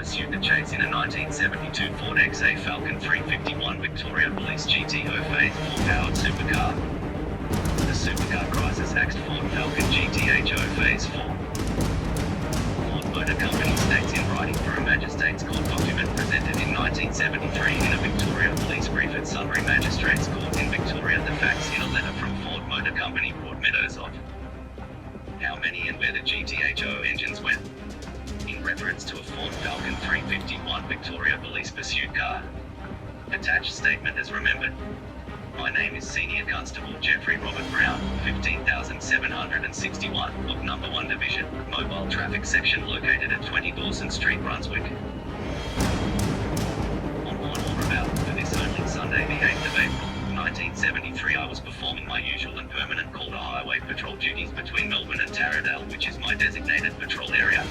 pursued the chase in a 1972 Ford XA Falcon 351 Victoria Police GTO Phase 4 powered supercar. The supercar crisis axed Ford Falcon GTHO Phase 4. Ford Motor Company states in writing for a Magistrates Court document presented in 1973 in a Victoria Police brief at Sunbury Magistrates Court in Victoria the facts in a letter from Ford Motor Company Broadmeadows of how many and where the GTHO engines went, in reference to a Ford Falcon 351 Victoria Police pursuit car. Attached statement as remembered. My name is Senior Constable Jeffrey Robert Brown, 15,761, of Number 1 Division, Mobile Traffic Section located at 20 Dawson Street, Brunswick. On or about, for this only Sunday the 8th of April, 1973 I was performing my usual and permanent Calder Highway patrol duties between Melbourne and Taradale, which is my designated patrol area.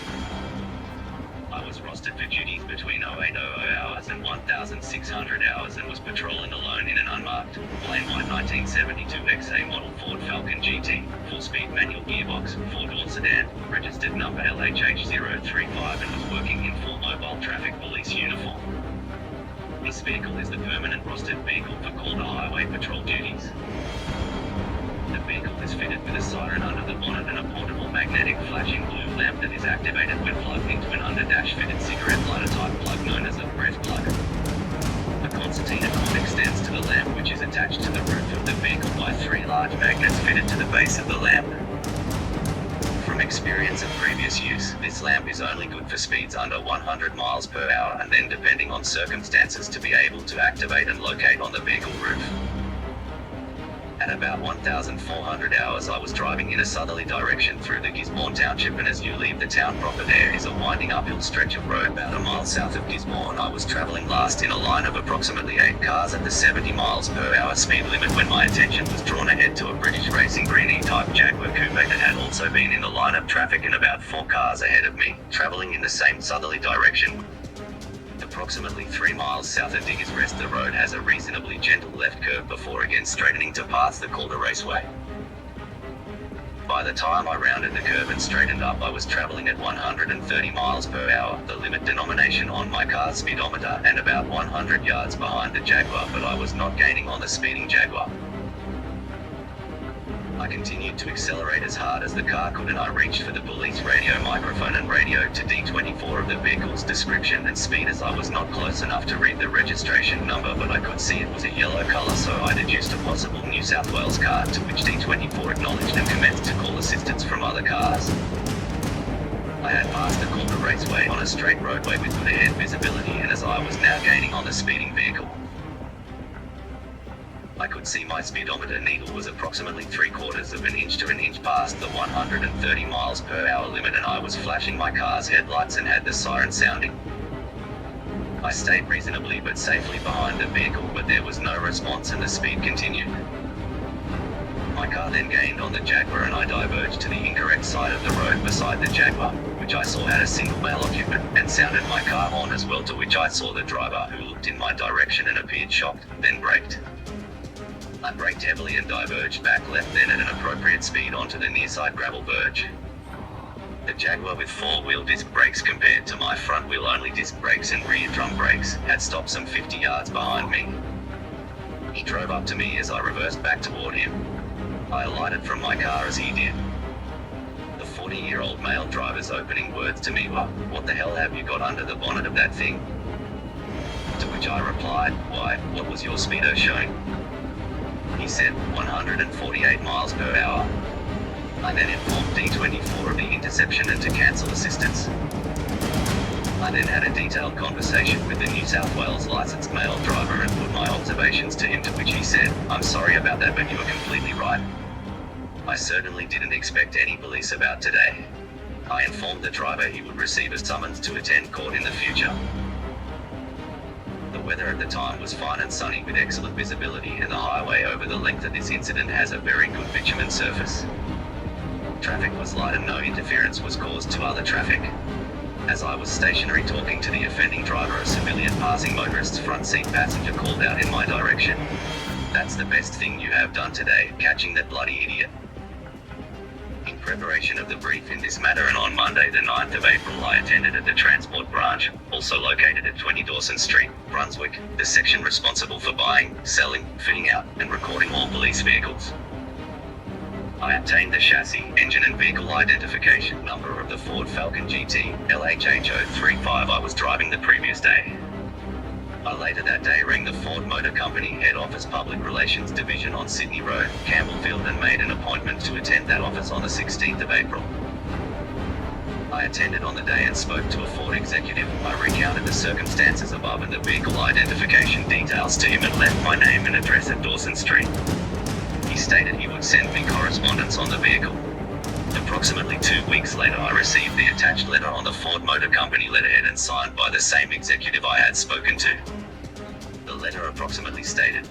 I was rostered for duties between 0800 hours and 1600 hours and was patrolling alone in an unmarked, plain white 1972 XA model Ford Falcon GT, full-speed manual gearbox, four-door sedan, registered number LHH035 and was working in full mobile traffic police uniform. This vehicle is the permanent rostered vehicle for Calder Highway patrol duties. The vehicle is fitted with a siren under the bonnet and a portable magnetic flashing blue lamp that is activated when plugged into an under-dash fitted cigarette lighter type plug known as a breath plug. A concertina cord extends to the lamp which is attached to the roof of the vehicle by 3 large magnets fitted to the base of the lamp. From experience of previous use, this lamp is only good for speeds under 100 miles per hour and then depending on circumstances to be able to activate and locate on the vehicle roof. At about 1,400 hours I was driving in a southerly direction through the Gisborne township, and as you leave the town proper there is a winding uphill stretch of road about a mile south of Gisborne. I was travelling last in a line of approximately 8 cars at the 70 miles per hour speed limit when my attention was drawn ahead to a British racing green E TYPE Jaguar coupe that had also been in the line of traffic and about 4 cars ahead of me, travelling in the same southerly direction. Approximately 3 miles south of Diggers Rest the road has a reasonably gentle left curve before again straightening to pass the Calder Raceway. By the time I rounded the curve and straightened up I was travelling at 130 miles per hour, the limit denomination on my car's speedometer, and about 100 yards behind the Jaguar, but I was not gaining on the speeding Jaguar. I continued to accelerate as hard as the car could and I reached for the police radio microphone and radioed to D24 of the vehicle's description and speed as I was not close enough to read the registration number, but I could see it was a yellow colour, so I deduced a possible New South Wales car, to which D24 acknowledged and commenced to call assistance from other cars. I had passed the Calder Raceway on a straight roadway with good ahead visibility, and as I was now gaining on the speeding vehicle, I could see my speedometer needle was approximately 3/4 of an inch to an inch past the 130 miles per hour limit, and I was flashing my car's headlights and had the siren sounding. I stayed reasonably but safely behind the vehicle, but there was no response and the speed continued. My car then gained on the Jaguar and I diverged to the incorrect side of the road beside the Jaguar, which I saw had a single male occupant, and sounded my car horn as well, to which I saw the driver, who looked in my direction and appeared shocked, then braked. I braked heavily and diverged back left then at an appropriate speed onto the nearside gravel verge. The Jaguar with 4-wheel disc brakes compared to my front wheel only disc brakes and rear drum brakes had stopped some 50 yards behind me. He drove up to me as I reversed back toward him. I alighted from my car as he did. The 40-year-old male driver's opening words to me were, "What the hell have you got under the bonnet of that thing?" To which I replied, "Why, what was your speedo showing?" He said, 148 miles per hour. I then informed D24 of the interception and to cancel assistance. I then had a detailed conversation with the New South Wales licensed male driver and put my observations to him, to which he said, "I'm sorry about that, but you are completely right. I certainly didn't expect any police about today." I informed the driver he would receive a summons to attend court in the future. The weather at the time was fine and sunny with excellent visibility, and the highway over the length of this incident has a very good bitumen surface. Traffic was light and no interference was caused to other traffic. As I was stationary talking to the offending driver, a civilian passing motorist's front seat passenger called out in my direction, "That's the best thing you have done today, catching that bloody idiot." In preparation of the brief in this matter, and on Monday the 9th of April I attended at the transport branch, also located at 20 Dawson Street, Brunswick, the section responsible for buying, selling, fitting out, and recording all police vehicles. I obtained the chassis, engine and vehicle identification number of the Ford Falcon GT LHH035 I was driving the previous day. I later that day rang the Ford Motor Company Head Office Public Relations Division on Sydney Road, Campbellfield, and made an appointment to attend that office on the 16th of April. I attended on the day and spoke to a Ford executive. I recounted the circumstances above and the vehicle identification details to him and left my name and address at Dawson Street. He stated he would send me correspondence on the vehicle. Approximately 2 weeks later I received the attached letter on the Ford Motor Company letterhead and signed by the same executive I had spoken to. The letter approximately stated,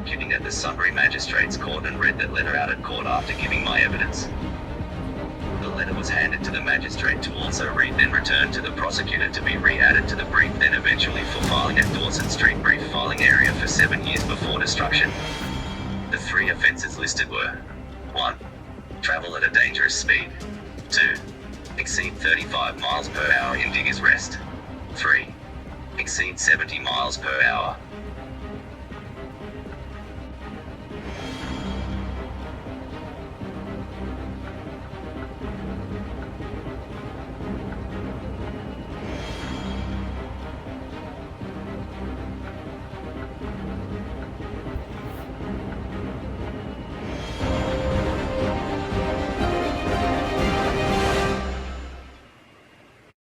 "Sitting at the Sunbury Magistrates Court," and read that letter out at court after giving my evidence. The letter was handed to the magistrate to also read, then returned to the prosecutor to be re-added to the brief, then eventually for filing at Dawson Street brief filing area for 7 years before destruction. The 3 offences listed were: 1. Travel at a dangerous speed. 2. Exceed 35 miles per hour in Diggers Rest. 3. Exceed 70 miles per hour.